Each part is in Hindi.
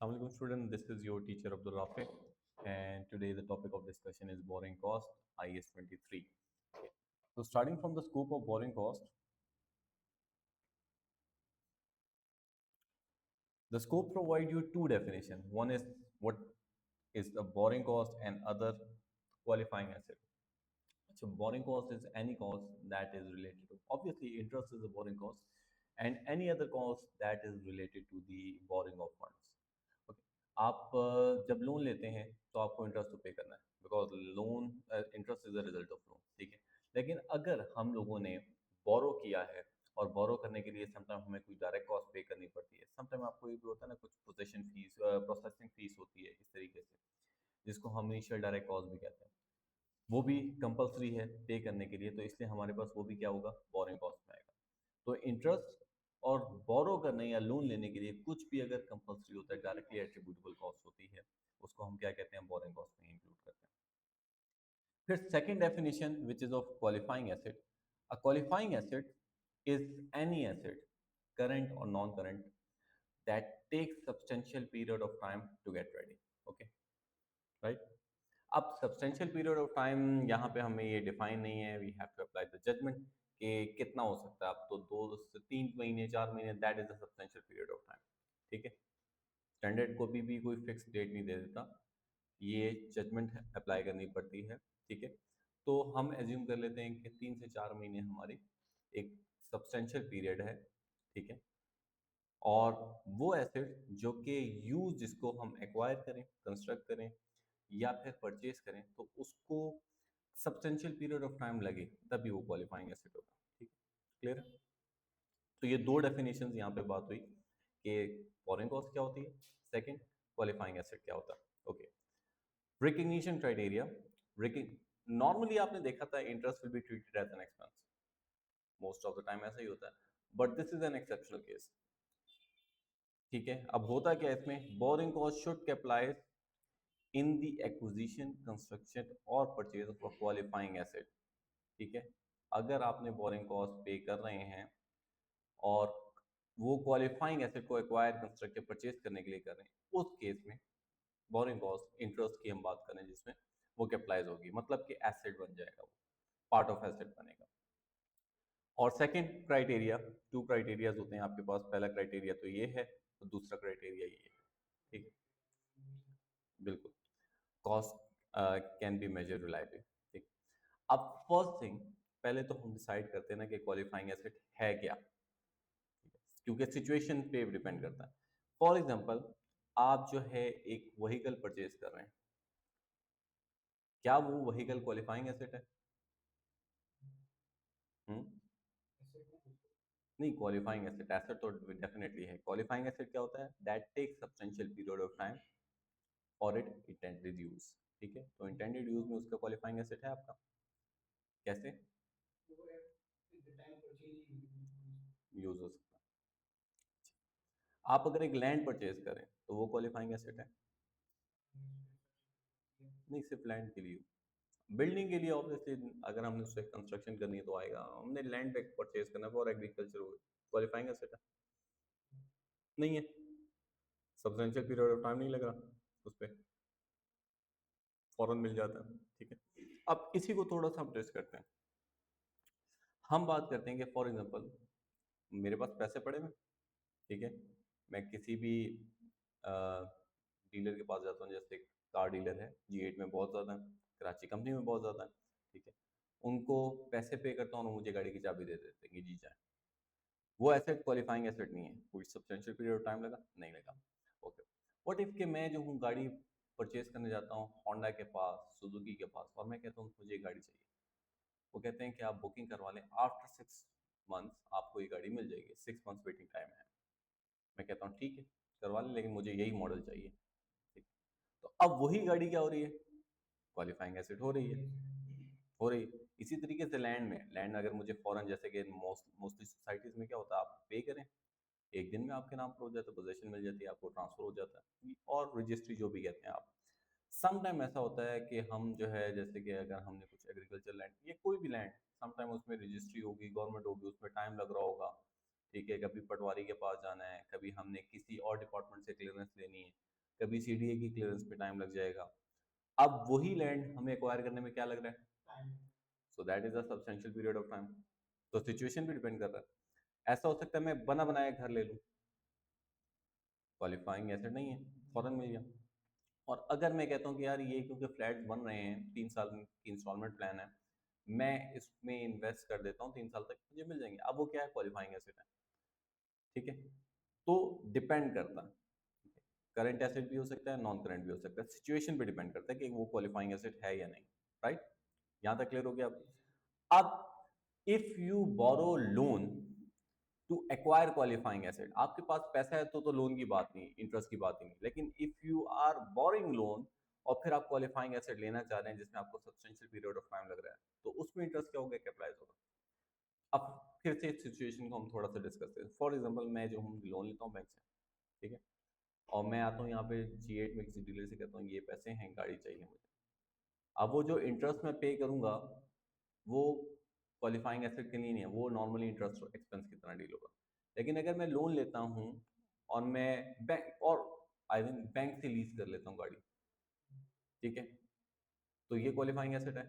Assalamualaikum student, this is your teacher Abdul Rafiq, and today the topic of discussion is borrowing cost IS 23. So starting from the scope of borrowing cost, the scope provide you two definitions. One is what is the borrowing cost and other qualifying asset. So borrowing cost is any cost that is related to, obviously interest is a borrowing cost, and any other cost that is related to the borrowing of funds. Okay. आप जब लोन लेते हैं तो आपको इंटरेस्ट तो पे करना है because loan interest is a result of loan, ठीक है। लेकिन अगर हम लोगों ने बोरो किया है और बोरो करने के लिए समटाइम हमें कोई डायरेक्ट कॉस्ट पे करनी पड़ती है, समटाइम आपको ये भी होता है ना, कुछ पोजेशन फीस प्रोसेसिंग फीस होती है इस तरीके से, जिसको हम इनिशियल डायरेक्ट कॉस्ट भी कहते हैं, वो भी कंपलसरी है पे करने के लिए, तो इसलिए हमारे पास वो भी क्या होगा, बोरिंग कॉस्ट में आएगा। तो इंटरेस्ट और बोरो करने या लोन लेने के लिए कुछ भी अगर कंपलसरी होता है, डायरेक्टली एट्रीब्यूटेबल कॉस्ट होती है, उसको हम क्या कहते हैं, बोरिंग कॉस्ट में इंक्लूड करते हैं। फिर second definition which is of qualifying asset. A qualifying asset is any asset, current और non current, that takes substantial period of time to get ready. Okay, right. अब सब्सटेंशियल पीरियड ऑफ टाइम यहाँ पे हमें ये डिफाइन नहीं है, we have to apply the judgement कि कितना हो सकता है। अब तो 2 से 3 महीने, 4 महीने, that is the substantial period of time, ठीक है। स्टैंडर्ड को भी कोई फिक्स डेट नहीं दे देता, ये जजमेंट अप्लाई करनी पड़ती है, ठीक है। तो हम एज्यूम कर लेते हैं कि 3 से 4 महीने हमारी एक सब्सटेंशियल पीरियड है, ठीक है। और वो एसेट जो कि यूज, जिसको हम एक्वायर करें, कंस्ट्रक्ट करें या फिर परचेज करें, तो उसको सब्सटेंशियल पीरियड ऑफ टाइम लगे, तभी वो क्वालिफाइंग एसेट होगा, ठीक है। क्लियर है। तो ये दो डेफिनेशंस यहाँ पे बात हुई कि फॉरेन कॉस्ट क्या होती है, सेकंड क्वालिफाइंग एसेट क्या होता है। Okay, recognition criteria. नॉर्मली आपने देखा था interest will be treated as an expense, most of the time ऐसा ही होता है, but this is an exceptional case, ठीक है। अब होता क्या है इसमें, borrowing cost should capitalise in the acquisition, construction और purchase of a qualifying asset, ठीक है। अगर आपने बोरिंग कॉस्ट पे कर रहे हैं और वो क्वालिफाइंग एसेट को एक्वायर, कंस्ट्रक्ट या परचेज करने के लिए कर रहे हैं, उस केस में बोरिंग कॉस्ट इंटरेस्ट की हम बात करें जिसमें वो कैपिटलाइज होगी, मतलब कि एसेट बन जाएगा, वो पार्ट ऑफ एसेट बनेगा। और सेकंड क्राइटेरिया, टू क्राइटेरियाज होते हैं आपके पास, पहला क्राइटेरिया तो ये है, तो दूसरा क्राइटेरिया ये है, ठीक है। बिल्कुल, cost can be measure reliably, ठीक। अब फर्स्ट थिंग, पहले तो हम डिसाइड करते हैं ना कि क्वालिफाइंग एसेट है क्या, क्योंकि सिचुएशन पे डिपेंड करता है। फॉर एग्जांपल, आप जो है एक व्हीकल परचेज कर रहे हैं, क्या वो व्हीकल क्वालिफाइंग एसेट है? हम्म, नहीं, क्वालिफाइंग एसेट, एसेट तो डेफिनेटली है। क्वालिफाइंग एसेट क्या होता है, that take substantial period of time और इट इंटेंडेड यूज, ठीक है। तो इंटेंडेड यूज में उसका क्वालिफाइंग एसेट है आपका, कैसे यूज हो सकता है। आप अगर एक लैंड परचेज करें तो वो क्वालिफाइंग एसेट है? नहीं, सिर्फ लैंड के लिए। बिल्डिंग के लिए ऑब्वियसली अगर हमने उससे कंस्ट्रक्शन करनी है तो आएगा, हमने लैंड पे परचेज करना है फॉर एग्रीकल्चर, क्वालिफाइंग एसेट है? नहीं है, सब्सटेंशियल पीरियड ऑफ टाइम नहीं लग रहा उस पर, फौरन मिल जाता है, ठीक है। अब इसी को थोड़ा सा हम टेस्ट करते हैं। हम बात करते हैं कि फॉर एग्जांपल मेरे पास पैसे पड़े हैं, ठीक है। मैं किसी भी डीलर के पास जाता हूँ, जैसे कार डीलर है G8 में बहुत ज़्यादा है, कराची कंपनी में बहुत ज़्यादा है, ठीक है। उनको पैसे पे करता हूँ और मुझे गाड़ी की चाबी दे देते हैं कि जी जाए। वो एसेट क्वालिफाइंग एसेट नहीं है, कोई सब्सटेंशियल पीरियड ऑफ टाइम लगा नहीं लगा। ओके, व्हाट इफ के मैं जो हूँ गाड़ी परचेज करने जाता हूँ होंडा के पास, सुजुकी के पास, और मैं कहता हूँ मुझे ये गाड़ी चाहिए। वो कहते हैं कि आप बुकिंग करवा लें, आफ्टर 6 मंथ्स आपको ये गाड़ी मिल जाएगी, 6 मंथ्स वेटिंग टाइम है। मैं कहता हूँ ठीक है, करवा लें, लेकिन मुझे यही मॉडल चाहिए, ठीक। तो अब वही गाड़ी क्या हो रही है, क्वालिफाइंग एसेट हो रही है, हो रही है। इसी तरीके से लैंड में, लैंड अगर मुझे फॉरेन, जैसे कि मोस्टली सोसाइटीज में क्या होता है, आप पे करें, एक दिन में आपके नाम पर हो जाता है, पोजेशन मिल जाती है आपको, ट्रांसफर हो जाता है, और रजिस्ट्री जो भी कहते हैं आप। समटाइम ऐसा होता है कि हम जो है, जैसे कि अगर हमने कुछ एग्रीकल्चर लैंड या कोई भी लैंड, समटाइम उसमें रजिस्ट्री होगी, गवर्नमेंट होगी, उसमें टाइम लग रहा होगा, ठीक है। कभी पटवारी के पास जाना है, कभी हमने किसी और डिपार्टमेंट से क्लियरेंस लेनी है, कभी सीडीए की क्लियरेंस पे टाइम लग जाएगा। अब वही लैंड हमें एक्वायर करने में क्या लग रहा है, so that is a substantial period of time. तो सिचुएशन भी डिपेंड कर रहा है। ऐसा हो सकता है मैं बना बनाया घर ले लूँ, क्वालिफाइंग एसेट नहीं है, फौरन मिल गया। और अगर मैं कहता हूँ कि यार ये क्योंकि फ्लैट बन रहे हैं, 3 साल की इंस्टॉलमेंट प्लान है, मैं इसमें इन्वेस्ट कर देता हूँ, 3 साल तक मुझे मिल जाएंगे, अब वो क्या है, क्वालिफाइंग एसेट है। ठीक है, तो डिपेंड करता है, करंट एसेट भी हो सकता है, नॉन करंट भी हो सकता है, सिचुएशन पे डिपेंड करता है कि वो क्वालिफाइंग एसेट है या नहीं। राइट, यहाँ तक क्लियर हो गया। अब if you borrow loan to acquire qualifying asset, आपके पास पैसा है तो लोन की बात नहीं, इंटरेस्ट की बात ही नहीं, लेकिन if you are borrowing loan और फिर आप क्वालिफाइंग एसेट लेना चाह रहे हैं जिसमें आपको सब्सटेंशियल पीरियड ऑफ टाइम लग रहा है, तो उसमें इंटरेस्ट क्या होगा, कैपिटलाइज होगा। अब फिर से सिचुएशन को हम थोड़ा सा डिस्कस करें। फॉर एग्जाम्पल मैं जो हूँ लोन लेता हूँ बैंक से, ठीक है, और मैं आता हूँ यहाँ पे G8 में किसी डीलर से कहता हूँ ये पैसे हैं, गाड़ी चाहिए मुझे। अब वो जो इंटरेस्ट मैं पे करूंगा वो क्वालिफाइंग एसेट के लिए नहीं है, वो नॉर्मली इंटरेस्ट एक्सपेंस की तरह डील होगा। लेकिन अगर मैं लोन लेता हूँ और मैं बैंक और आई मीन बैंक से लीज कर लेता हूँ गाड़ी, ठीक है, तो ये क्वालिफाइंग एसेट है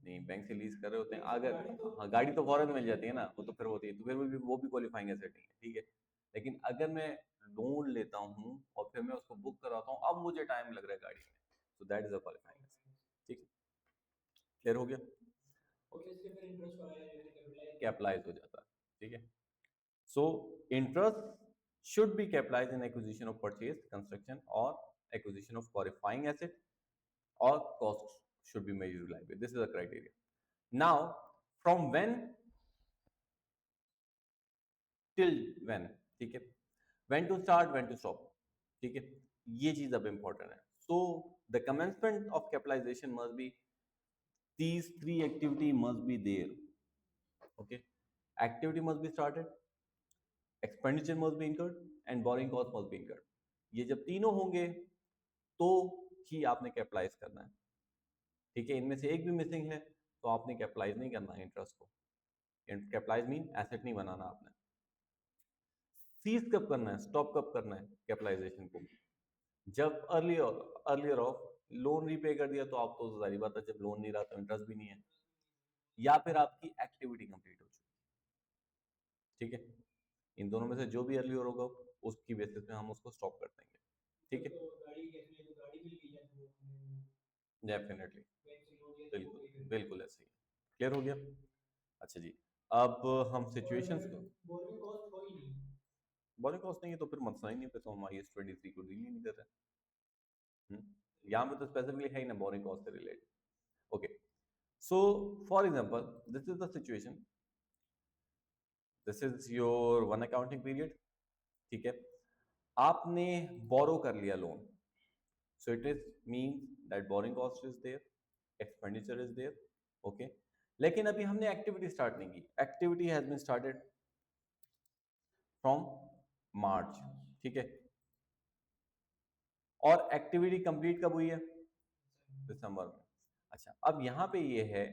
नहीं, बैंक से लीज कर रहे होते हैं अगर, हाँ गाड़ी तो फौरन मिल जाती है ना, वो तो फिर होती है, तो फिर वो भी क्वालिफाइंग एसेट नहीं है। ठीक है, लेकिन अगर मैं लोन लेता हूँ और फिर मैं उसको बुक कराता हूँ, अब मुझे टाइम लग रहा है गाड़ी में, तो that is a qualifying asset. ठीक है, क्लियर हो गया, कैपिटलाइज हो जाता है। ठीक है, so interest should be capitalized in acquisition of purchase, construction or acquisition of qualifying asset, or costs should be measured reliably. This is the criteria. Now, from when till when, ठीक है, when to start, when to stop, ठीक है, ये चीज अब important है। So the commencement of capitalization must be, these three activity must be there. Okay, activity must be started, expenditure must be incurred, and borrowing cost must be incurred. ये जब तीनों होंगे तो ही आपने कैपिटलाइज करना है। ठीक है, इनमें से एक भी मिसिंग है तो आपने कैपिटलाइज नहीं करना है इंटरेस्ट को। कैपिटलाइज मीन एसेट नहीं बनाना आपने। सीज कब करना है, स्टॉप कब करना है कैपिटलाइजेशन को, जब अर्लियर ऑफ लोन रीपे कर दिया, तो आप तो जारी बात है, जब लोन नहीं रहा तो इंटरेस्ट भी नहीं है, या फिर आपकी एक्टिविटी कंप्लीट हो चुकी। ठीक है, इन दोनों में से जो भी अर्लियर होगा उसकी बेसिस पे हम उसको स्टॉप कर देंगे। ठीक है, डेफिनेटली, बिल्कुल बिल्कुल ऐसे ही। क्लियर हो गया। अच्छा जी, अब हम सिचुएशंस को, बोरिंग कॉस्ट नहीं है तो फिर मसला ही नहीं, फिर तो हम IS-23 को डील ही नहीं कर रहे। यहाँ पे तो स्पेसिफिकली है ही ना बोरिंग कॉस्ट से related. Okay, so for example this is the situation, this is your one accounting period. ठीक है, आपने बोरो कर लिया loan, so it is means that borrowing cost is there, expenditure is there. Okay, लेकिन अभी हमने एक्टिविटी स्टार्ट नहीं की, activity has been started from March. ठीक है, और एक्टिविटी कंप्लीट कब हुई है, दिसंबर में। अच्छा, अब यहाँ पे ये है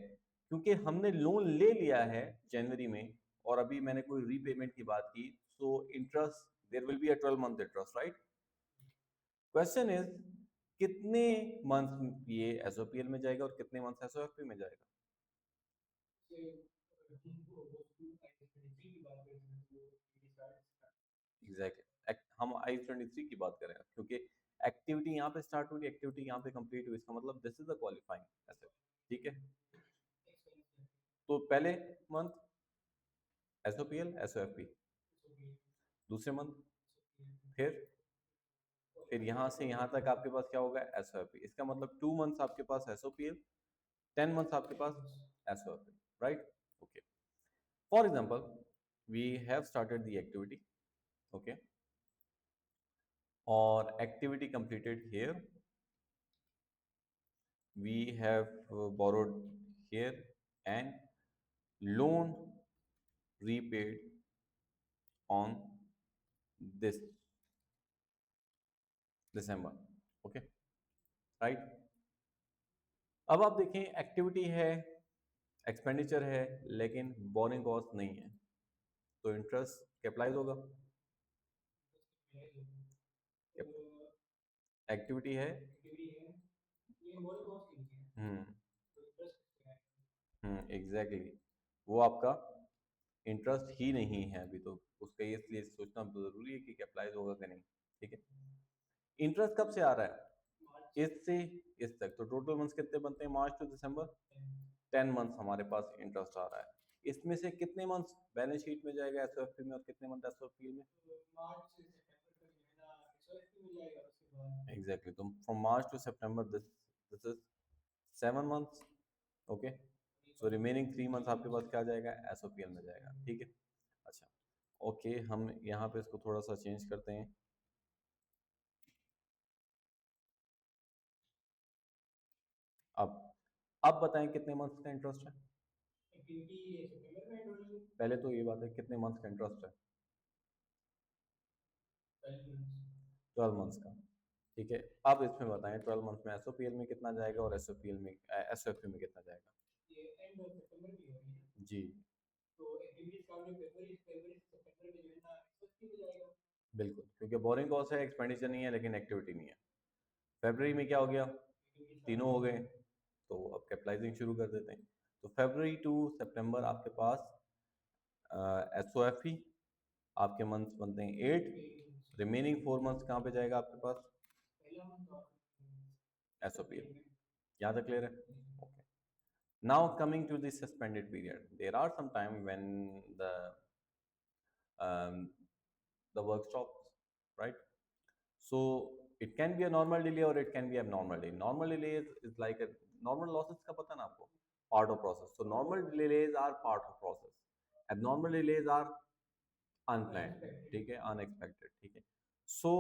क्योंकि हमने लोन ले लिया है जनवरी में और अभी मैंने कोई रीपेमेंट की बात की, so interest there will be a 12 month interest, right. Question is कितने मंथ ये एसओपीएल में जाएगा और कितने मंथ एसओएफपी में जाएगा। एग्जैक्टली, हम I-23 की बात करें क्योंकि एक्टिविटी यहाँ पे स्टार्ट हुई, एक्टिविटी यहाँ पे कंप्लीट हुई, इसका मतलब this is the qualifying asset. ठीक है, तो पहले मंथ एसओपीएल एसओएफपी, दूसरे मंथ, फिर यहाँ से यहाँ तक आपके पास क्या होगा, एसओएफपी। इसका मतलब 2 मंथ्स आपके पास एसओपीएल, 10 मंथ्स आपके पास SOFP, right. Okay, for example we have started the activity, okay, और activity completed here, we have borrowed here, and loan repaid on this December. Okay, right। अब आप देखें एक्टिविटी है, एक्सपेंडिचर है, लेकिन बोरिंग कॉस्ट नहीं है, तो इंटरेस्ट कैपिटलाइज होगा। एक्टिविटी है। हम्म एग्जैक्टली वो आपका इंटरेस्ट ही नहीं है अभी, तो उसका ये इसलिए सोचना जरूरी है कि अप्लाई होगा कि नहीं। ठीक है, इंटरेस्ट कब से आ रहा है? इस से इस तक, तो टोटल मंथ्स कितने बनते हैं मार्च टू दिसंबर? 10 मंथ्स हमारे पास इंटरेस्ट आ रहा है। इसमें से कितने मंथ्स बैलेंस शीट में जाएगा एसओएफपी में, और कितने मंथ एसओएफपी में? एग्जैक्टली, तो from March two September this is 7 months. Okay, so remaining 3 months आपके पास क्या जाएगा? एसओपीएल में जाएगा। ठीक है, अच्छा, ओके, हम यहाँ पे इसको थोड़ा सा चेंज करते हैं। अब अब बताएं कितने मंथ्स का इंटरेस्ट है? पहले तो ये बात है कितने मंथ्स का इंटरेस्ट है? 12 मंथ्स का। ठीक है, अब इसमें बताएं 12 मंथ में एसओपीएल में कितना जाएगा और एसओपीएल में एसओएफपी में कितना जाएगा? जी बिल्कुल, क्योंकि बोरिंग कॉस्ट है, एक्सपेंडिचर नहीं है, लेकिन एक्टिविटी नहीं है। फरवरी में क्या हो गया? तीनों हो गए, तो अब कैपिटलाइजिंग शुरू कर देते हैं। तो फरवरी टू सितंबर आपके पास एस ओ एफ ई आपके मंथ्स बनते हैं 8। रिमेनिंग 4 मंथ्स कहाँ पे जाएगा आपके पास? S O P L. यहाँ तक क्लियर है? Okay, now coming to this suspended period, there are some time when the um, the work stops, right? So it can be a normal delay or it can be abnormal delay. Normal delay is like a normal losses का पता ना आपको, part of process. So normal delays are part of process. Abnormal delays are unplanned, ठीक है, unexpected, ठीक है. So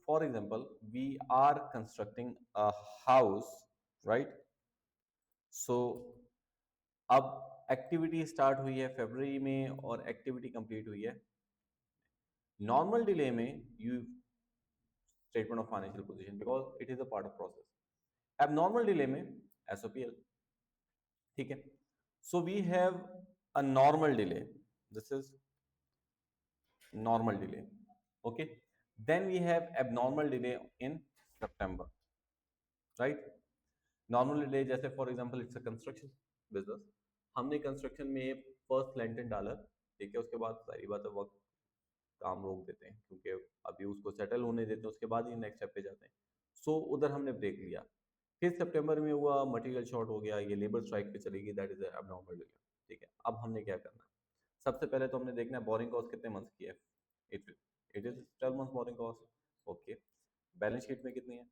for example, we are constructing a house, right? So अब एक्टिविटी स्टार्ट हुई है फरवरी में और एक्टिविटी कंप्लीट हुई है। नॉर्मल डिले में you statement of financial position because it is a part of process. Abnormal delay में एसओपीएल। ठीक है, so we have a normal delay, this is normal delay. Okay, then we have abnormal delay in September, right? Normal delay जैसे for example it's a construction business, हमने कंस्ट्रक्शन में फर्स्ट लैंटन डाला, ठीक है, उसके बाद सारी बात है वक्त काम रोक देते हैं क्योंकि अभी उसको सेटल होने देते हैं, उसके बाद ही नेक्स्ट स्टेप पे जाते हैं। सो उधर हमने ब्रेक लिया, फिर सितंबर में हुआ मटेरियल शॉर्ट हो गया, ये लेबर स्ट्राइक पे चलेगी, दैट इज एबनॉर्मल डिले। ठीक है, अब हमने क्या करना है? सबसे पहले तो हमने देखना है बोरिंग कॉस्ट कितने मंथ्स की है। It it is 12 month borrowing cost. Okay, balance sheet में कितनी है?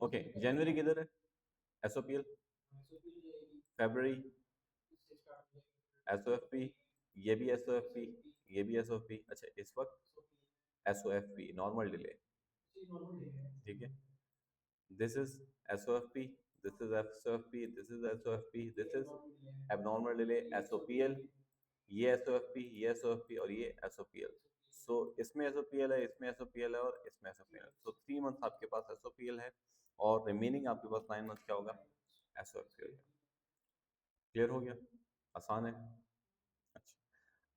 ओके, जनवरी किधर है? एसओपीएल। फरवरी एसओएफपी, ये भी एसओएफपी, ये भी एसओएफपी। अच्छा, इस वक्त एसओएफपी नॉर्मल डिले। ठीक है, this is SOFP, this is SOFP, this is SOFP, this is abnormal delay SOPL, ये SOFP, ये SOFP और ये SOPL। सो इसमें SOPL है, इसमें SOPL है और इसमें SOPL है। सो 3 मंथ आपके पास SOPL है और रिमेनिंग आपके पास 9 मंथ क्या होगा? SOFPL। क्लियर हो गया? आसान है। अच्छा,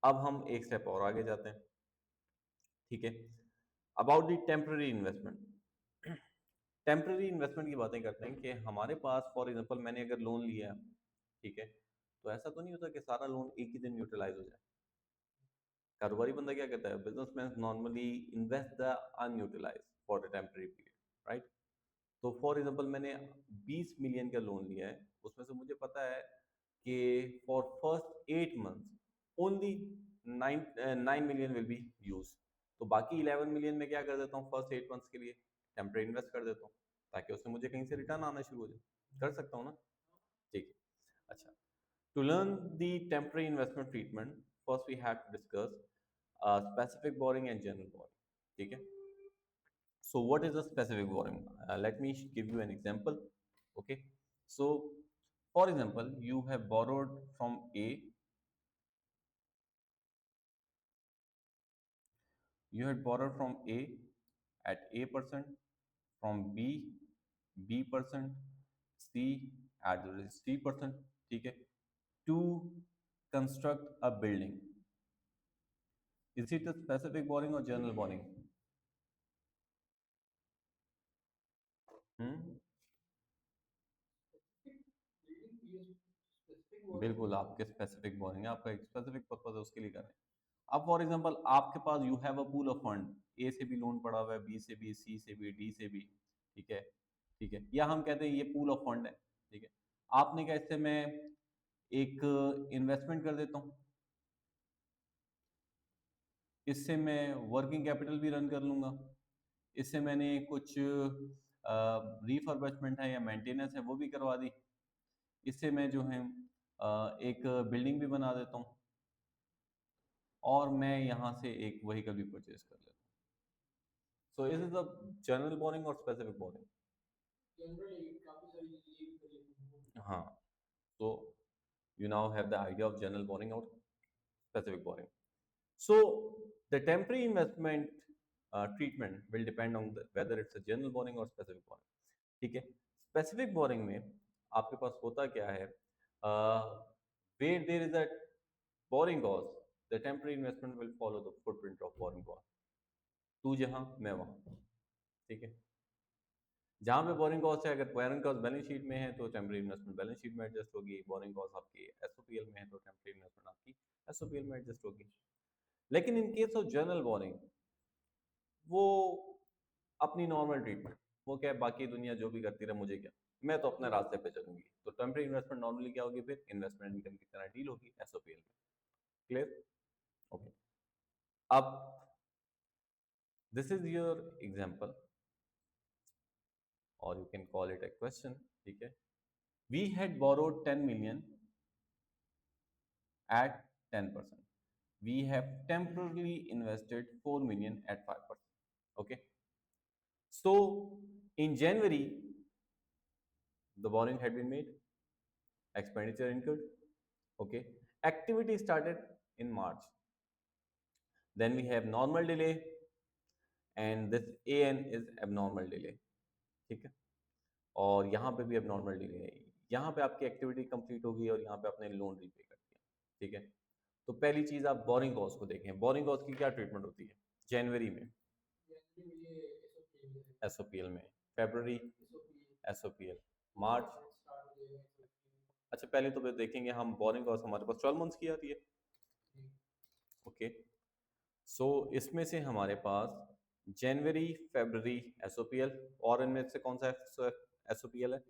अब हम एक स्टेप और आगे जाते हैं। ठीक है, about the temporary investment. Temporary investment की बातें करते हैं कि हमारे पास फॉर एग्जांपल मैंने अगर लोन लिया, ठीक है, तो ऐसा तो नहीं होता कि सारा लोन एक ही दिन यूटिलाइज हो जाए। कारोबारी बंदा क्या कहता है? Businessman normally invest the unutilise for the temporary period, right? तो फॉर एग्जांपल मैंने 20 मिलियन का लोन लिया है, उसमें से मुझे पता है कि for first 8 months only 9 million will be use, तो बाकी 11 मिलियन में क्या कर देता हूँ फर्स्ट 8 मंथ्स के लिए टेम्पररी इन्वेस्ट कर देता हूँ, ताकि उससे मुझे कहीं से रिटर्न आना शुरू हो जाए। कर सकता हूँ ना? ठीक है, अच्छा, to learn the temporary investment treatment, first we have to discuss specific borrowing and general borrowing. ठीक है, so what is a specific borrowing? Let me give you an example. Okay, so for example you have borrowed from A, you had borrowed from A at A%, from B%, C at the C%, ठीक है, to construct a building. Is it a specific borrowing or general borrowing? हम्म बिल्कुल आपके स्पेसिफिक बोरिंग है, आपका एक स्पेसिफिक पर्पज है, उसके लिए कर रहे हैं। अब फॉर एग्जांपल आपके पास you have a pool of fund, A से भी लोन पड़ा हुआ है, बी से भी, सी से भी, डी से भी, ठीक है, ठीक है, या हम कहते हैं ये पूल ऑफ फंड है, ठीक है। आपने कहा इससे मैं एक इन्वेस्टमेंट कर देता हूँ, इससे मैं वर्किंग कैपिटल भी रन कर लूंगा, इससे मैंने कुछ रिफर्बिशमेंट है या मेंटेनेंस है वो भी करवा दी, इससे मैं जो है एक बिल्डिंग भी बना देता हूँ, और मैं यहाँ से एक व्हीकल भी परचेज कर लेता हूँ। So is is a general boring और स्पेसिफिक बोरिंग? हाँ, so you now have the idea of general borrowing or specific borrowing. So the temporary investment treatment will depend on whether it's a general borrowing or specific borrowing. ठीक है, स्पेसिफिक बोरिंग में आपके पास होता क्या है, where there is a borrowing cost, the temporary investment will follow the footprint of borrowing cost. तू जहाँ मैं वहाँ, ठीक है। जहाँ पे बोरिंग कॉस्ट है, अगर बोरिंग कॉस्ट बैलेंस शीट में है तो टेम्पररी इन्वेस्टमेंट बैलेंस शीट में एडजस्ट होगी, बोरिंग कॉस्ट आपकी एसओपीएल में है तो टेम्पररी इन्वेस्टमेंट आपकी एसओपीएल में एडजस्ट होगी। लेकिन इन केस ऑफ जनरल बोरिंग, वो अपनी नॉर्मल ट्रीटमेंट, वो क्या है, बाकी दुनिया जो भी करती रहे मुझे क्या, मैं तो अपने रास्ते पे चलूंगी। तो टेम्पररी इन्वेस्टमेंट नॉर्मली क्या होगी, फिर इन्वेस्टमेंट इनकम की तरह डील होगी एसओपीएल में। क्लियर? ओके। अब दिस इज योर एग्जांपल, और you can call it a question, ठीक है। We had borrowed 10 million at 10%. We have temporarily invested 4 million at 5%. Okay. So in January, the borrowing had been made, expenditure incurred. Okay. Activity started in March. Then we have normal delay, and this AN is abnormal delay. ठीक है, और यहाँ पे भी abnormal delay है। यहाँ पे आपकी एक्टिविटी कंप्लीट होगी और यहाँ पे आपने लोन रीपे कर दिया, ठीक है। तो पहली चीज आप बोरिंग कॉस्ट को देखें, बोरिंग कॉस्ट की क्या ट्रीटमेंट होती है जनवरी में, एसओपीएल में, फरवरी एसओपीएल, मार्च। अच्छा, पहले तो फिर देखेंगे हम बोरिंग कॉस्ट हमारे पास 12 मंथ्स की आती है। ओके, सो इसमें से हमारे पास जनवरी फरवरी एसओपीएल, और इनमें से कौन सा एसओपीएल है,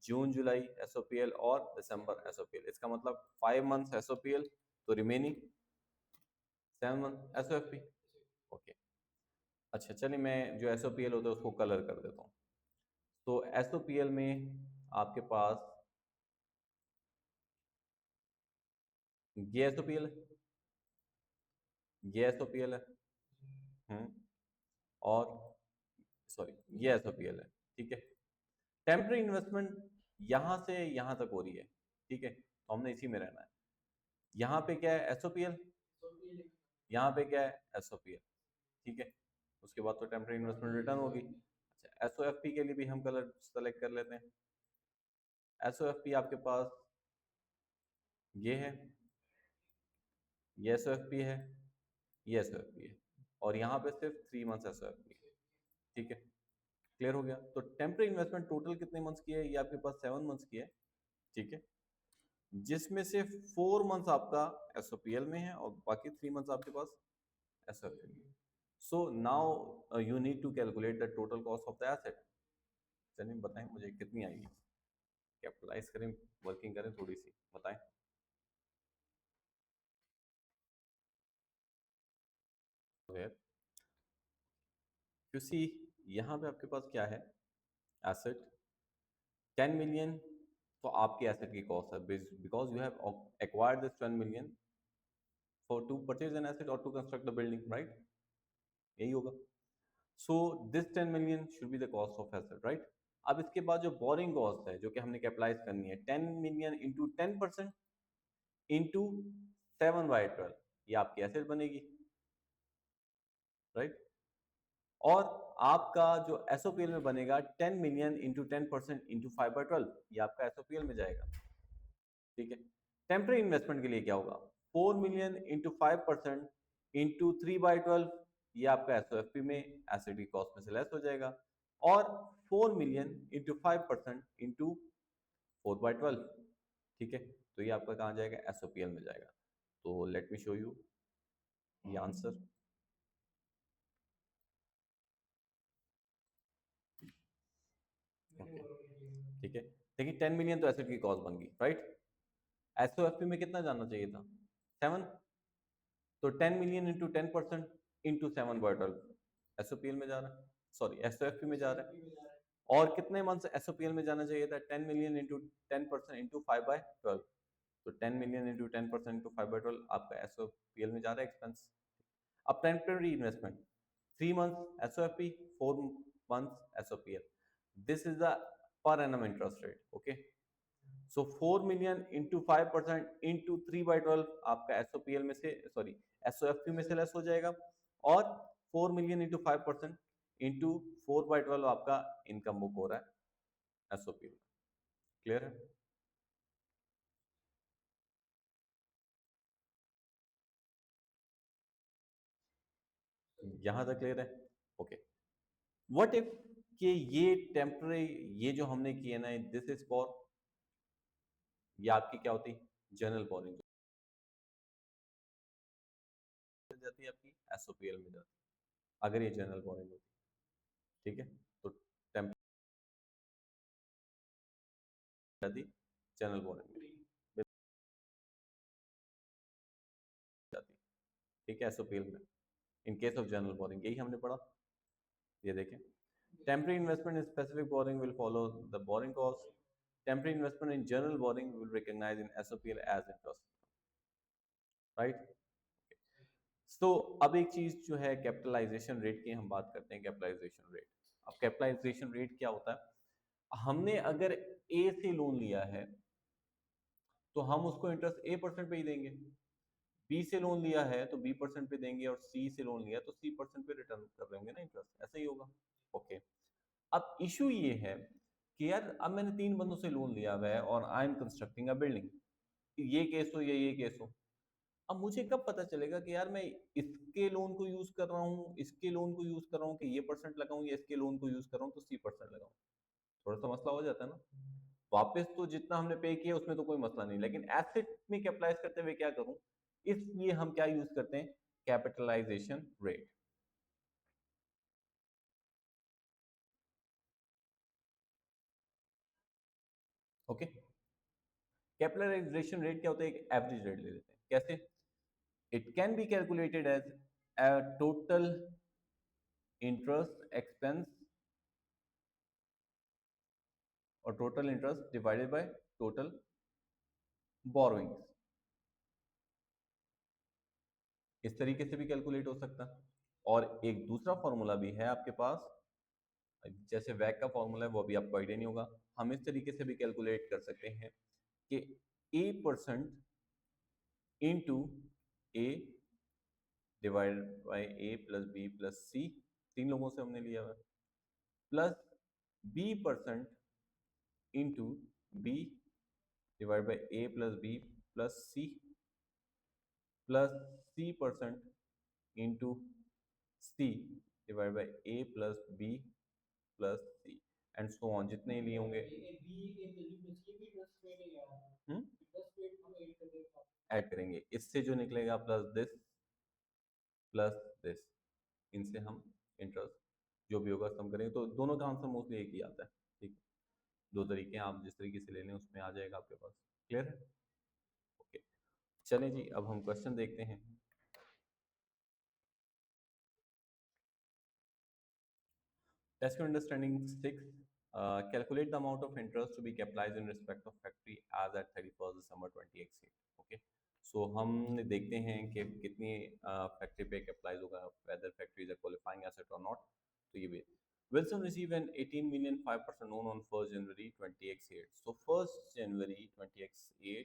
जून जुलाई एसओपीएल और दिसंबर एसओपीएल। इसका मतलब 5 मंथ्स एसओपीएल, तो रिमेनिंग 7 मंथ एसओएफपी। ओके, अच्छा चलिए मैं जो एसओपीएल होता है उसको कलर कर देता हूँ। तो एसओपीएल में आपके पास ये एसओपीएल है, ये एसओपीएल है, और सॉरी ये एसओपीएल है, ठीक है। टेम्पररी इन्वेस्टमेंट यहाँ से यहाँ तक हो रही है, ठीक है, तो हमने इसी में रहना है। यहाँ पे क्या है एसओपीएल, यहाँ पे क्या है एसओपीएल, ठीक है। उसके बाद तो टेम्पररी इन्वेस्टमेंट रिटर्न होगी। अच्छा, एसओएफपी के लिए भी हम कलर सेलेक्ट कर लेते हैं। एसओएफपी आपके पास ये है, ये एसओएफपी है, ये एसओएफपी है, और यहाँ पे सिर्फ 3 मंथ्स एसओएफपी है, ठीक है। क्लियर हो गया? तो टेम्पररी इन्वेस्टमेंट टोटल कितने मंथ्स की है, ये आपके पास 7 मंथ्स की है, ठीक है, जिसमें से 4 मंथ्स आपका एसओपीएल में है और बाकी 3 मंथ्स आपके पास एसओएफपी में। So now you need to calculate the total cost of the asset. चलिए बताएं मुझे कितनी आएगी, कैपिटलाइज करें, वर्किंग करें, थोड़ी सी बताएं। यू सी, यहाँ पे आपके पास क्या है, एसेट 10 मिलियन, तो आपके एसेट की कॉस्ट है, because you have acquired this 10 million for to purchase an asset और to construct the building, right? यही होगा। So this 10 million should be the cost of asset, right? अब इसके बाद जो बोरिंग कॉस्ट है जो कि हमने कैपिटलाइज करनी है, 10 मिलियन इंटू 10% इंटू 7/12, ये आपकी एसेट बनेगी, राइट? और आपका जो एसओपीएल में बनेगा 10 मिलियन इंटू 10% इंटू 5/12, ये आपका एसओपीएल में जाएगा, ठीक है। टेम्पररी इन्वेस्टमेंट के लिए क्या होगा, 4 मिलियन इंटू 5% इंटू 3/12, ये आपका एसओएफपी में एसिड की कॉस्ट में से लेस हो जाएगा, और 4 मिलियन इंटू 5% इंटू 4/12, ठीक है, तो ये आपका कहाँ जाएगा, एसओपीएल में जाएगा। तो लेट मी शो यू ये आंसर। ओके, ठीक है, देखिए 10 मिलियन तो एसेट की कॉस्ट बन गई, राइट। एसओएफपी में कितना जाना चाहिए था, 7, तो 10 मिलियन इंटू 10% इंटू 7/12 एसओपीएल में जा रहा है, सॉरी एसओएफपी में जा रहा है। और कितने मंथ एसओपीएल में जाना चाहिए था, 10 मिलियन इंटू 10% इंटू 5/12, तो 10 मिलियन इंटू 10% इंटू 5/12 आपका एसओपीएल में जा रहा है एक्सपेंस। अब temporary investment, 3 months SOFP, 4 months SOPL. This is the per annum interest rate. Okay. So 4 million into 5% into 3/12 आपका SOPL में से सॉरी SOFP में से लेस हो जाएगा, और 4 million into 5% into 4/12 आपका इनकम बुक हो रहा है SOPL। क्लियर है? यहां तक क्लियर है? ओके। व्हाट इफ कि ये टेम्पररी, ये जो हमने किया ना, दिस इज फॉर, ये आपकी क्या होती, जनरल बोरिंग जाती है, आपकी एसओपीएल में जाती है अगर ये जनरल बोरिंग होती है, ठीक है, तो टेम्पररी जाती जनरल बोरिंग में जाती, ठीक है, एसओपीएल में in case of general borrowing, यही हमने पढ़ा। ये देखें, temporary investment in specific borrowing will follow the borrowing cost, temporary investment in general borrowing will recognise in SOPL as interest, right. तो अब एक चीज जो है कैपिटलाइजेशन रेट की हम बात करते हैं, कैपिटलाइजेशन रेट। अब कैपिटलाइजेशन रेट क्या होता है, हमने अगर ए से लोन लिया है तो हम उसको इंटरेस्ट A% पे ही देंगे, बी से लोन लिया है तो B% पे देंगे, और सी से लोन लिया तो C% पे रिटर्न कर देंगे ना इंटरेस्ट, ऐसा ही होगा। ओके, अब इशू ये है कि यार अब मैंने 3 बंदों से लोन लिया हुआ है और I am constructing a building, ये केस हो या ये केस हो, अब मुझे कब पता चलेगा कि यार मैं इसके लोन को यूज कर रहा हूँ, इसके लोन को यूज कर रहा हूँ कि ये परसेंट लगाऊं, या इसके लोन को यूज कर रहा हूँ तो C% लगाऊं, थोड़ा सा मसला हो जाता है ना। वापस तो जितना हमने पे किया उसमें तो कोई मसला नहीं, लेकिन एसेट में कैपिटलाइज करते हुए क्या करूं, इसलिए हम क्या यूज करते हैं, capitalization rate. Okay, capitalization rate क्या होता है, एक एवरेज रेट ले लेते हैं, कैसे, it can be calculated as total interest expense और total interest divided by total borrowings, इस तरीके से भी कैलकुलेट हो सकता है। और एक दूसरा फॉर्मूला भी है आपके पास, जैसे वैक का फॉर्मूला है वो भी आपको आइडिया नहीं होगा, हम इस तरीके से भी कैलकुलेट कर सकते हैं कि A% into A divided by A plus B plus C, 3 लोगों से हमने लिया हुआ, plus B% into B divide by A plus B plus C, plus C% into C divide by A plus B plus C, and so on, जितने ही लिए होंगे ऐड करेंगे, इससे जो निकलेगा प्लस दिस, इनसे हम इंटरेस्ट जो भी होगा कम करेंगे, तो दोनों का आंसर मोस्टली एक ही आता है, ठीक है, दो तरीके हैं, आप जिस तरीके से ले लें उसमें आ जाएगा आपके पास। क्लियर है? ओके, चलें जी, अब हम क्वेश्चन देखते हैं। Test your understanding 6. Calculate the amount of interest to be capitalized in respect of factory as at 31st December 2018. Okay. So हम देखते हैं कि कितनी फैक्ट्री पे कैपिटलाइज होगा, whether factory is a qualifying asset or not. तो ये भी Wilson received an 18 million 5% loan on 1st January 2018. So 1st January 2018,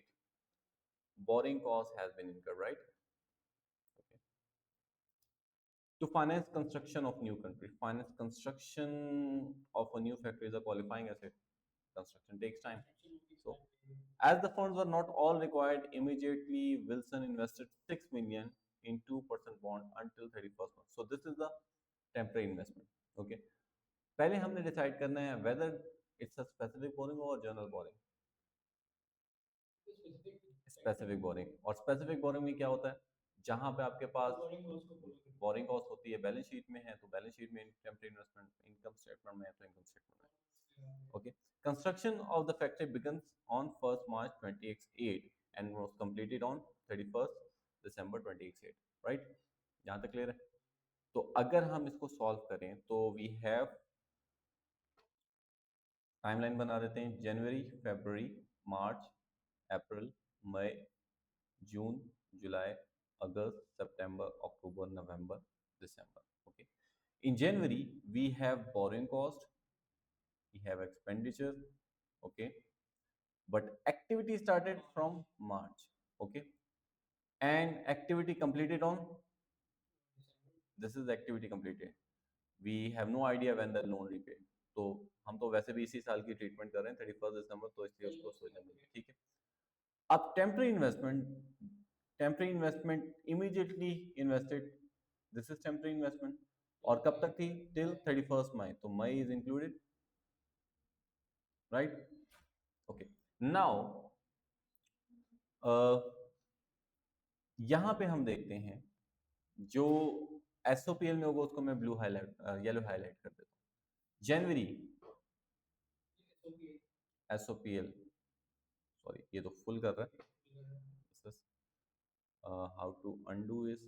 borrowing cost has been incurred, right? Okay. To finance construction of new country, finance construction of a new factory is a qualifying asset. Construction takes time, so As the funds were not all required immediately, Wilson invested 6 million in 2% bond until 31st month. So this is the temporary investment. Okay. पहले हमने डिसाइड करना है whether it's a specific borrowing or general borrowing. Specific boring, और स्पेसिफिक बोरिंग में क्या होता है, जहां पे आपके पास बोरिंग कॉस्ट होती है बैलेंस शीट में है तो बैलेंस शीट में, टेम्परेरी इन्वेस्टमेंट इनकम स्टेटमेंट में है तो इनकम स्टेटमेंट में। Okay, construction of the factory begins on 1st March 2008 and was completed on 31st December 2008, right? यहाँ तक क्लियर है? तो अगर हम इसको सॉल्व करें तो वी हैव टाइमलाइन बना देते हैं, जनवरी, फरवरी, मार्च, अप्रैल, मई, जून, जुलाई, अगस्त, सितंबर, अक्टूबर, नवंबर, दिसंबर. Okay. In January, we have borrowing cost, we have expenditure, okay. But activity started from March, okay. And activity completed on, this is the activity completed. We have no idea when the loan repaid. तो हम तो वैसे भी इसी साल की ट्रीटमेंट कर रहे हैं 31 दिसंबर, तो इसलिए उसको सोचेंगे, ठीक है। अब temporary investment immediately invested, this is temporary investment, और कब तक थी, टिल 31st मई, तो May is included, right? Okay, now यहां पे हम देखते हैं जो एसओपीएल में होगा उसको मैं ब्लू हाईलाइट, येलो हाईलाइट कर देता हूँ। जनवरी एसओपीएल, सॉरी ये तो फुल कर रहा है, how to undo is,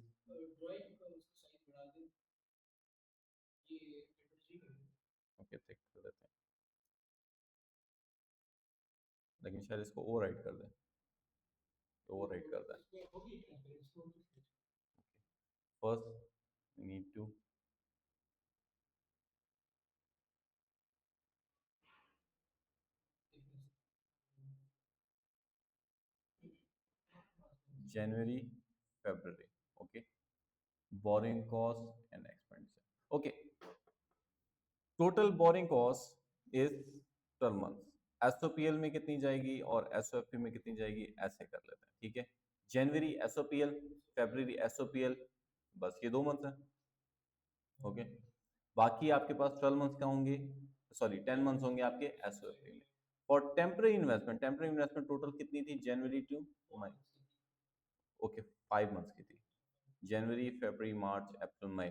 okay check कर देते हैं, लेकिन शायद इसको ओवर राइट कर दें, तो ओवर राइट कर दें। First need to January, February, okay, borrowing cost and expenditure, okay, total borrowing cost is 12 months, एसओपीएल में कितनी जाएगी और एसओएफपी में कितनी जाएगी, ऐसे कर लेते हैं, ठीक है। जनवरी एसओपीएल, फरवरी एसओपीएल, बस ये 2 मंथ है, ओके। बाकी आपके पास 12 मंथ्स का होंगे, सॉरी 10 मंथ्स होंगे आपके एसओएफपी में। और टेम्पररी इन्वेस्टमेंट टोटल कितनी थी, जनवरी टू मई, ओके 5 मंथ्स की थी, जनवरी, फरवरी, मार्च, अप्रैल, मई।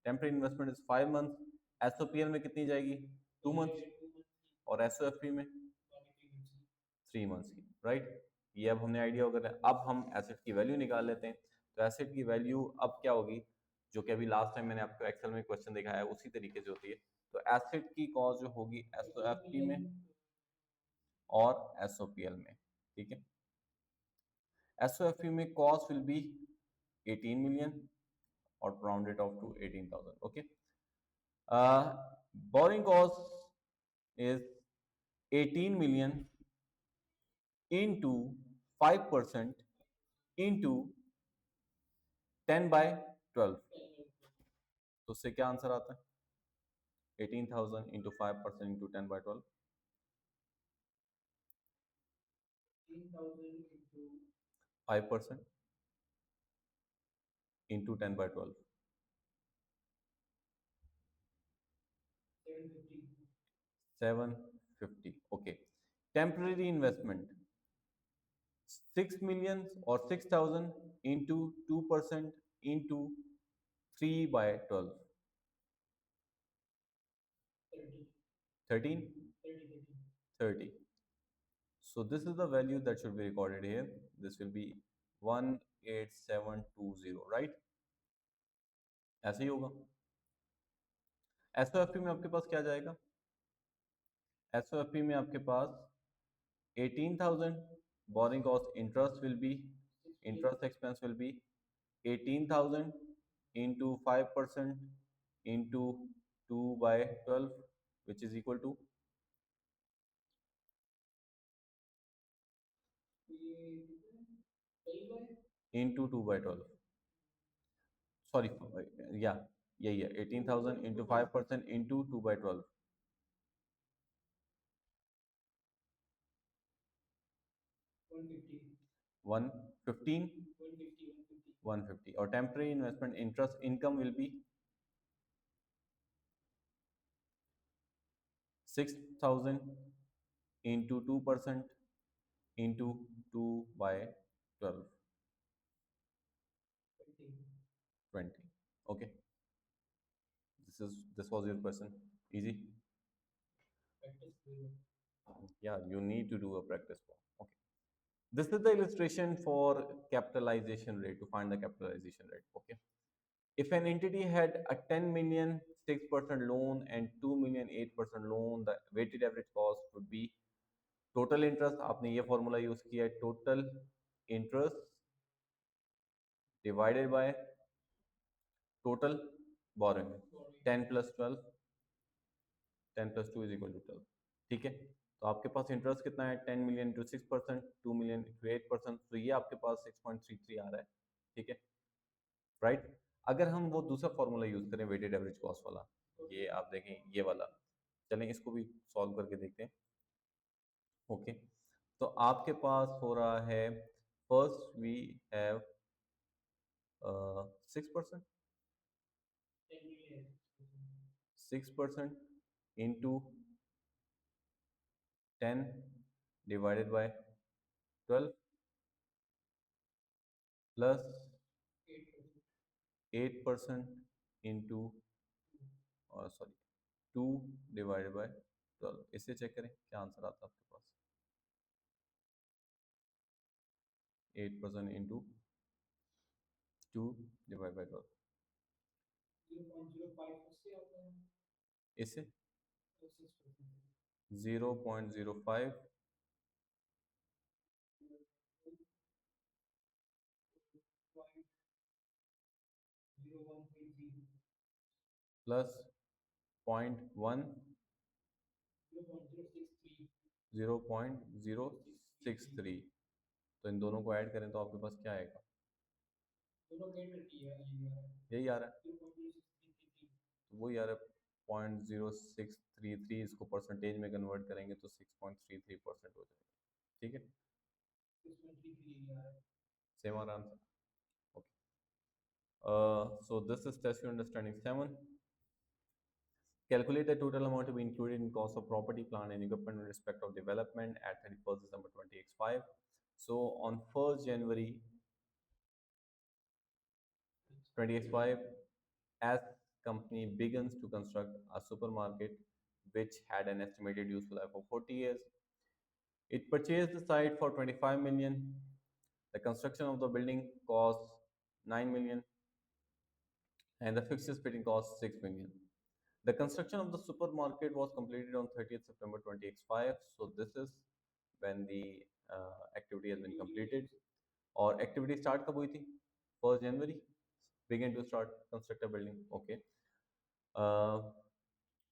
टेम्पररी इन्वेस्टमेंट इज 5 मंथ्स, एसओपीएल में कितनी जाएगी, 2 मंथ्स, और एसओएफपी में 3 मंथ्स की, राइट? ये अब हमने आइडिया वगैरह, अब हम एसेट की वैल्यू निकाल लेते हैं। तो एसेट की वैल्यू अब क्या होगी, जो कि अभी लास्ट टाइम मैंने आपको एक्सेल में क्वेश्चन दिखाया है उसी तरीके से होती है। तो एसेट की कॉस्ट जो होगी एसओएफपी में और एसओपीएल में, ठीक है। एसओएफपी में cost will be 18 million or round it off to 18,000, okay. Borrowing cost is 18 million into 5% into 10 by 12, तो उससे क्या आंसर आता है, 18,000 into 5% into 10 by 12, 5% into 10 by 12, 750, okay. Temporary investment 6 million or 6,000 into 2% into 3 by 12, 13, 30. So this is the value that should be recorded here. This will be 18720, right? ऐसे ही होगा। एसओएफपी में आपके पास क्या जाएगा, एसओएफपी में आपके पास 18,000, borrowing cost interest will be, interest expense will be 18,000 into 5% into 2 by 12, which is equal to into 2 by 12, sorry, yeah, यही है 18,000 into 5% into 2 by 12, 115, 150, और temporary investment interest income will be 6,000 into 2% into 2 by 12, 20. Okay, this was your question. Easy. Yeah, you need to do a practice problem. Okay, this is the illustration for capitalization rate, to find the capitalization rate. Okay, if an entity had a 10 million 6% loan and 2 million 8% loan, the weighted average cost would be total interest. आपने ये फॉर्मूला यूज किया है, total interest divided by total borrowing, 10 plus 12, 10 plus 2 is equal to 12. ठीक है, तो आपके पास इंटरेस्ट कितना है, 10 मिलियन इंटू 6%, 2 मिलियन इंटू 8%, तो ये आपके पास 6.33 आ रहा है. ठीक है, राइट. अगर हम वो दूसरा फॉर्मूला यूज करें, वेटेड एवरेज कॉस्ट वाला, ये आप देखें, ये वाला, चलें इसको भी सॉल्व करके देखते हैं. ओके, तो आपके पास हो रहा है, first we have 6%, 6% into 10 divided by 12 plus 8% into, sorry, 2 divided by 12. इससे चेक करें क्या आंसर आता है आपके पास. 8% into 2 divided by 12, इससे 0.05 प्लस 0.1, 0.063. तो इन दोनों को ऐड करें तो आपके पास क्या आएगा, यही आ रहा है, तो वही आ रहा है 0.0633. इसको परसेंटेज में कन्वर्ट करेंगे तो 6.33% हो जाएगा. ठीक है, सेम आ रहा answer. Okay, so this is test your understanding 7. Calculate the total amount to be included in cost of property, plant and equipment in respect of development at 31st December 2025. So on 1st January 2025, as company begins to construct a supermarket which had an estimated useful life of 40 years, it purchased the site for 25 million. The construction of the building cost 9 million and the fixtures fitting cost 6 million. The construction of the supermarket was completed on 30th September 2025. So this is when the activity has been completed. और activity start कब हुई थी, 1st January begin to start construct a building. Okay,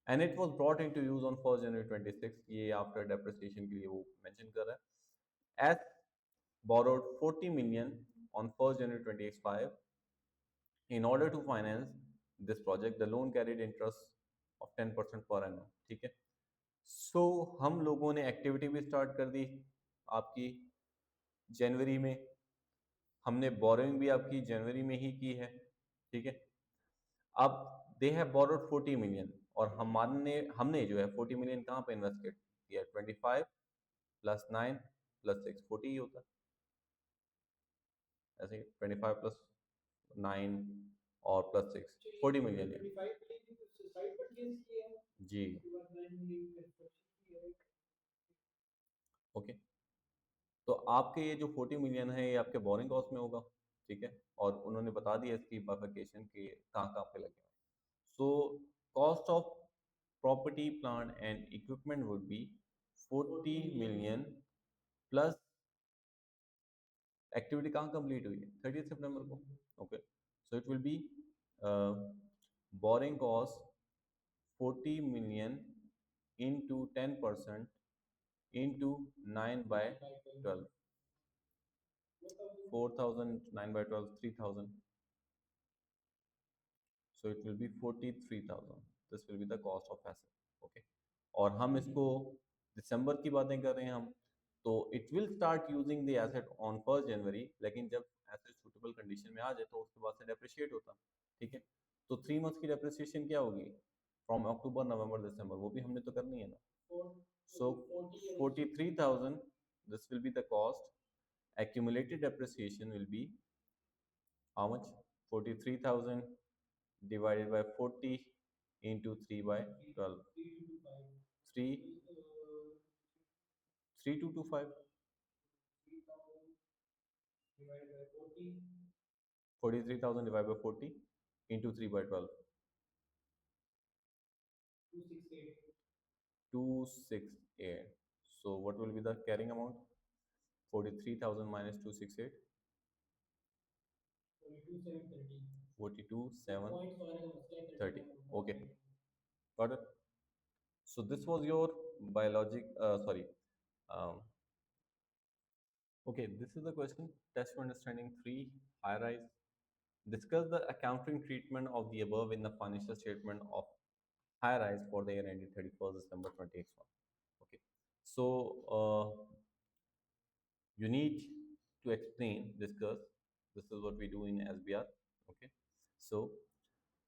and it was brought into use on 1st January 26. ये after depreciation के लिए वो mention कर रहा है. As borrowed 40 million on 1st January 2025. In order to finance this project, the loan carried interest of 10% per annum. ठीक है, सो हम लोगों ने एक्टिविटी भी स्टार्ट कर दी आपकी जनवरी में, हमने बोरोइंग भी आपकी जनवरी में ही की है. ठीक है, अब दे हैव बोरोड 40 मिलियन और हमने जो है 40 मिलियन कहाँ पे इन्वेस्ट किया, 25 प्लस 9 प्लस 6, 40 ही होता है. ऐसे 25 प्लस 9 और प्लस 6, 40 मिलियन जी. ओके, तो आपके ये जो 40 मिलियन है ये आपके बोरिंग कॉस्ट में होगा. ठीक है, और उन्होंने बता दिया इसकी बाइफरकेशन के कहाँ कहाँ पे लगे. So cost of property plant and equipment would be 40 million plus activity कहाँ कंप्लीट हुई है, 30 सितंबर को. Okay, so it will be borrowing cost 40 million into 10% into 9 by 12, 4,000, 9 by 12, 3,000. So it will be 43,000. This will be the cost of asset. Okay, और हम इसको दिसंबर की बातें कर रहे हैं हम, तो it will start using the asset on 1 जनवरी, लेकिन जब एसेट सुटेबल कंडीशन में आ जाए तो उसके बाद से डेप्रिशिएट होता। ठीक है, तो 3 मंथ्स की डेप्रिसिएशन क्या होगी, फ्रॉम अक्टूबर नवंबर दिसंबर, वो भी हमने तो करनी है ना। सो 43,000, this will be the cost. Accumulated depreciation will be how much? 43,000 divided by 40 into 3 by 12. 3 3225. 43,000 divided by 40 into 3 by 12. 268. So what will be the carrying amount? 43,000 minus 268. 42,730. Okay, got it. So this was your biologic, sorry. Um, okay, this is the question. Test for understanding 3, high rise. Discuss the accounting treatment of the above in the financial statement of high rise for the year ending 31st December 2021. Okay, so you need to explain, discuss. This is what we do in SBR. Okay, so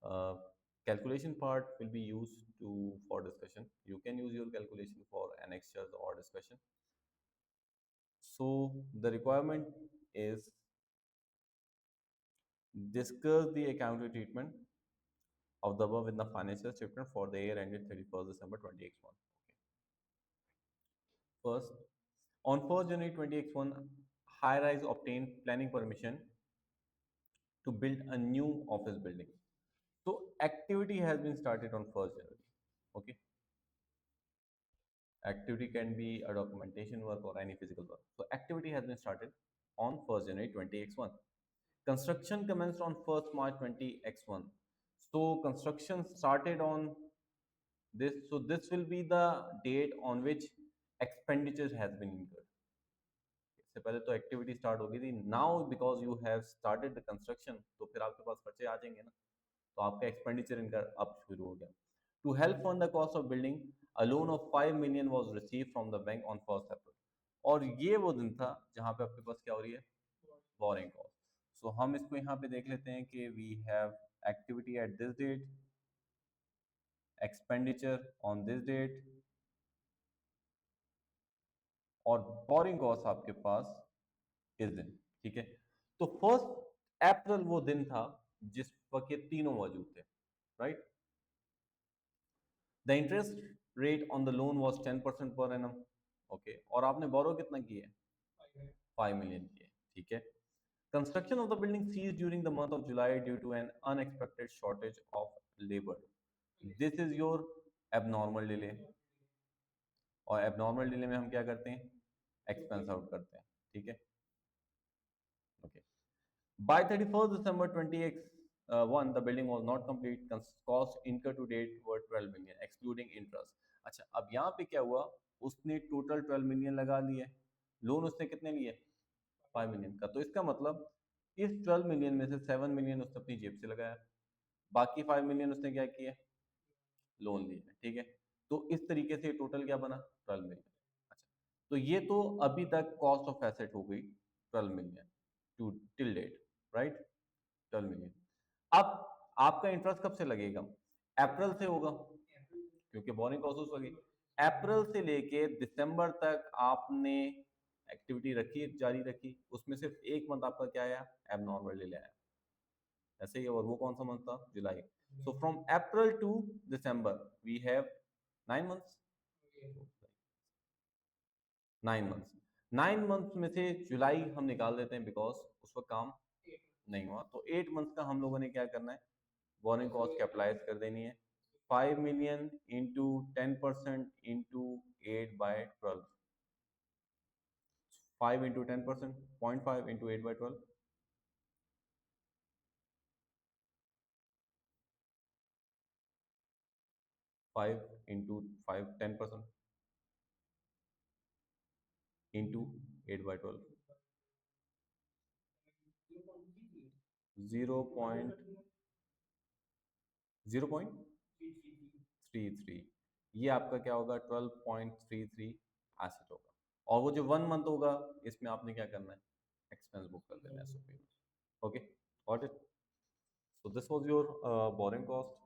uh, calculation part will be used to for discussion. You can use your calculation for annexures or discussion. So the requirement is discuss the accounting treatment of the above in the financial statement for the year ended 31st December 2021. First, on 1st January 2021, High Rise obtained planning permission to build a new office building. So activity has been started on 1st January. Okay, activity can be a documentation work or any physical work. So activity has been started on 1st January 20x1. Construction commenced on 1st March 20x1. So construction started on this. So this will be the date on which expenditures has been incurred. इससे पहले तो एक्टिविटी स्टार्ट होगी थी, now because you have started the construction, तो फिर आपके पास खर्चे आ जाएंगे ना, तो आपका एक्सपेंडिचर इनका अब शुरू हो गया। To help fund the cost of building, a loan of 5 million was receive from the bank on 1st April। और ये वो दिन था जहां पे आपके पास क्या हो रही है, बोरिंग कॉस्ट। सो हम इसको यहाँ पे देख लेते हैं कि we have activity at this date, expenditure on this date, और बोरिंग कॉस्ट आपके पास इस दिन। ठीक है, तो 1st April वो दिन था जिस वक्त ये तीनों मौजूद थे, right. The interest rate on the loan was 10% per annum. Okay, और आपने बोरो कितना किया है, 5 million किए। ठीक है, construction of the building cease during the month of July due to an unexpected shortage of labour. This is your abnormal delay, और एबनॉर्मल डिले में हम क्या करते हैं, एक्सपेंस आउट करते हैं। ठीक है, okay. By 31st December 2021, the building was not complete. Cost incurred to date were 12 million, excluding interest. अच्छा, अब यहाँ पे क्या हुआ, उसने टोटल 12 million लगा लिए, लोन उसने कितने लिए, 5 million का। तो इसका मतलब इस 12 million में से 7 million उसने अपनी जेब से लगाया, बाकी 5 million उसने क्या किया, लोन लिया। ठीक है, तो इस तरीके से टोटल क्या बना, 12 million। अच्छा, तो ये तो अभी तक कॉस्ट ऑफ एसेट हो गई 12 million to till date, right, 12 million। अब आपका इंटरेस्ट कब से लगेगा, अप्रैल से होगा, क्योंकि बोरिंग कॉस्ट लगी। अप्रैल से लेके दिसंबर तक आपने एक्टिविटी रखी, जारी रखी, उसमें सिर्फ एक मंथ आपका क्या आया, एबनॉर्मल डिले आया, ऐसे ही। और वो कौन सा मंथ था, जुलाई। So from April to December we have 9 months, 9 months। 9 months में से जुलाई हम निकाल देते हैं बिकॉज उस वक्त काम नहीं हुआ, तो 8 months का हम लोगों ने क्या करना है, बोरिंग कॉस्ट कैपिटलाइज कर देनी है। 5 million into 10% into 8/12, 5 into 10%, 0.5 into 8/12, 5 into 5, 10% into 8/12, 0.33, ये आपका क्या होगा, 12.33 एसेट होगा। और वो जो 1 मंथ होगा इसमें आपने क्या करना है, एक्सपेंस बुक कर देना है एसओपी में। Okay, got it. So this was your borrowing cost